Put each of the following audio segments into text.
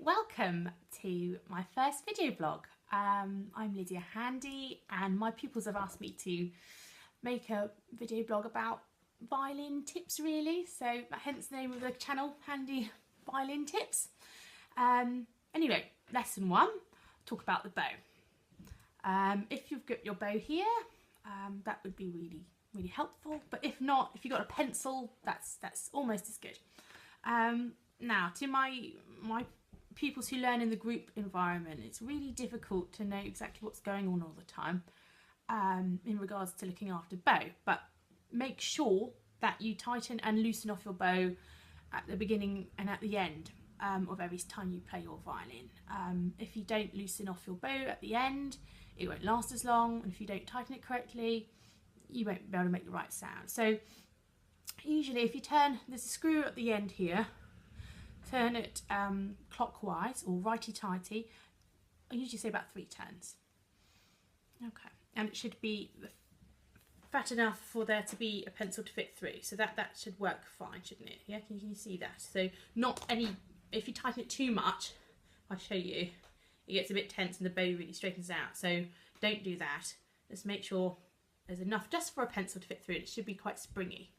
Welcome to my first video blog. I'm Lydia Handy and my pupils have asked me to make a video blog about violin tips so hence the name of the channel, Handy Violin Tips. Anyway, lesson 1, talk about the bow. If you've got your bow here, that would be really helpful, but if not, if you've got a pencil, that's almost as good. Now to my pupils who learn in the group environment, it's really difficult to know exactly what's going on all the time in regards to looking after bow, but make sure that you tighten and loosen off your bow at the beginning and at the end of every time you play your violin. If you don't loosen off your bow at the end, it won't last as long, and if you don't tighten it correctly, you won't be able to make the right sound. So usually if you turn, there's a screw at the end here, turn it clockwise or righty-tighty. I usually say about 3 turns. Okay, and it should be fat enough for there to be a pencil to fit through, so that should work fine, shouldn't it? Yeah, can you see that? So not any, if you tighten it too much, I'll show you, it gets a bit tense and the bow really straightens out, so don't do that. Just make sure there's enough just for a pencil to fit through. It should be quite springy.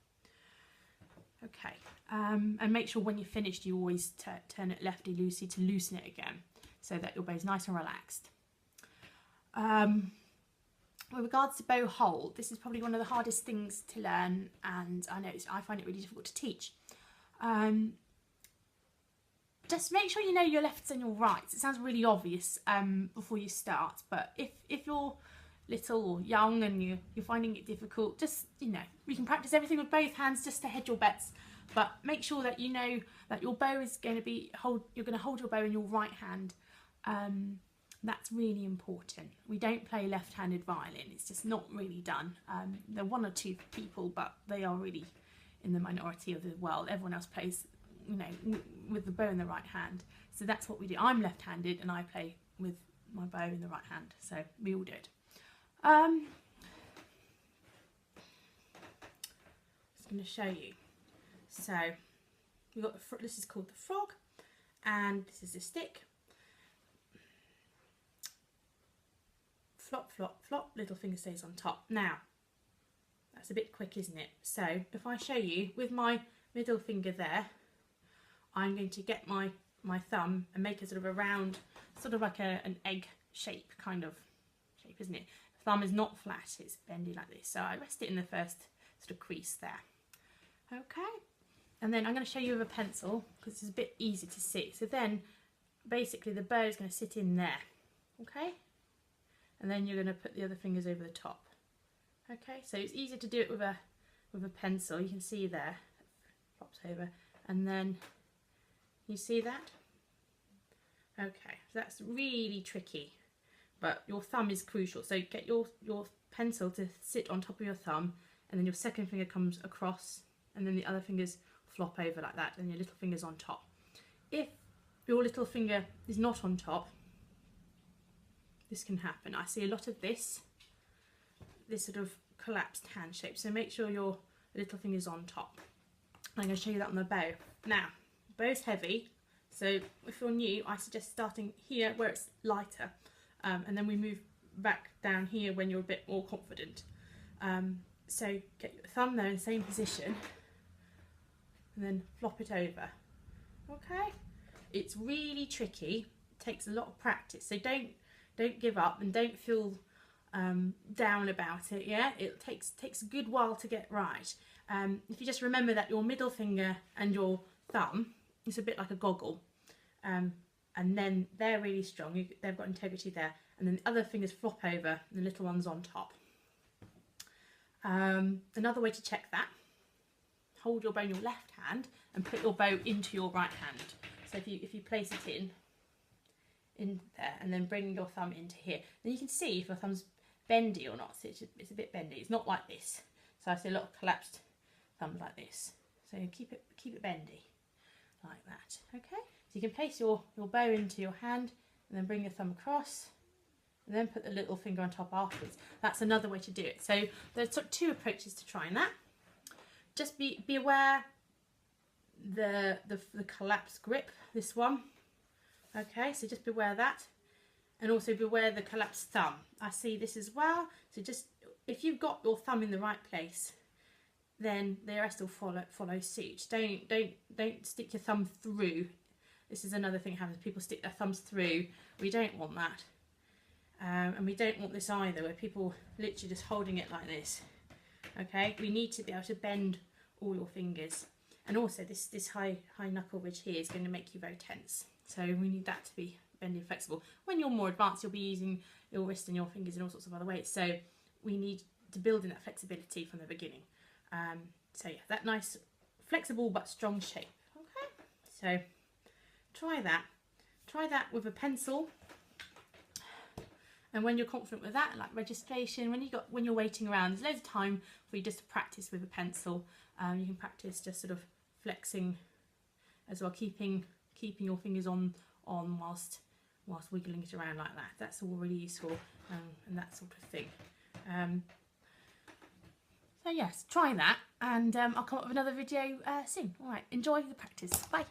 Okay, and make sure when you're finished you always turn it lefty-loosey to loosen it again, so that your bow's nice and relaxed. With regards to bow hold, this is probably one of the hardest things to learn, and I find it really difficult to teach. Just make sure you know your lefts and your rights. It sounds really obvious before you start, but if you're little or young and you're finding it difficult, just, you can practice everything with both hands just to hedge your bets, but make sure that you know that your bow is going to be you're going to hold your bow in your right hand. That's really important. We don't play left-handed violin, it's just not really done. There are 1 or 2 people, but they are really in the minority of the world. Everyone else plays with the bow in the right hand, so that's what we do. I'm left-handed and I play with my bow in the right hand, so we all do it. Just going to show you. So we've got this is called the frog, and this is the stick. Flop, flop, flop, little finger stays on top. Now that's a bit quick, isn't it? So if I show you with my middle finger there, I'm going to get my thumb and make a sort of a round, sort of like an egg shape kind of shape, isn't it? Thumb is not flat, it's bendy like this, so I rest it in the first sort of crease there. Okay, and then I'm going to show you with a pencil because it's a bit easy to see. So then basically the bow is going to sit in there, okay, and then you're going to put the other fingers over the top. Okay, so it's easier to do it with a pencil. You can see there, it flops over, and then you see that. Okay, so that's really tricky, but your thumb is crucial. So get your pencil to sit on top of your thumb, and then your second finger comes across, and then the other fingers flop over like that, and your little finger's on top. If your little finger is not on top, this can happen. I see a lot of this sort of collapsed hand shape, so make sure your little finger's on top. I'm going to show you that on the bow. Now, the bow's heavy, so if you're new, I suggest starting here where it's lighter. And then we move back down here when you're a bit more confident. So get your thumb there in the same position and then flop it over. Okay, it's really tricky, it takes a lot of practice, so don't give up and don't feel down about it. Yeah, it takes a good while to get right. If you just remember that your middle finger and your thumb is a bit like a goggle, and then they're really strong, they've got integrity there, and then the other fingers flop over and the little one's on top. Another way to check that, hold your bow in your left hand and put your bow into your right hand. So if you place it in there and then bring your thumb into here, then you can see if your thumb's bendy or not. So it's a bit bendy, it's not like this. So I see a lot of collapsed thumbs like this. So keep it bendy like that. Okay, so you can place your bow into your hand and then bring your thumb across and then put the little finger on top afterwards. That's another way to do it. So there's sort of 2 approaches to trying that. Just be aware the collapsed grip, this one, Okay, so just beware that. And also beware the collapsed thumb. I see this as well. So just, if you've got your thumb in the right place, then the rest will follow suit. Don't stick your thumb through. This is another thing that happens. People stick their thumbs through. We don't want that. And we don't want this either, where people literally just holding it like this. Okay, we need to be able to bend all your fingers. And also this high knuckle ridge here is going to make you very tense. So we need that to be bendy and flexible. When you're more advanced, you'll be using your wrist and your fingers in all sorts of other ways. So we need to build in that flexibility from the beginning. So yeah, that nice flexible but strong shape. Okay, so try that. Try that with a pencil. And when you're confident with that, like registration, when you're waiting around, there's loads of time for you just to practice with a pencil. You can practice just sort of flexing as well, keeping your fingers on whilst wiggling it around like that. That's all really useful, and that sort of thing. So yes, try that, and I'll come up with another video soon. All right, enjoy the practice. Bye.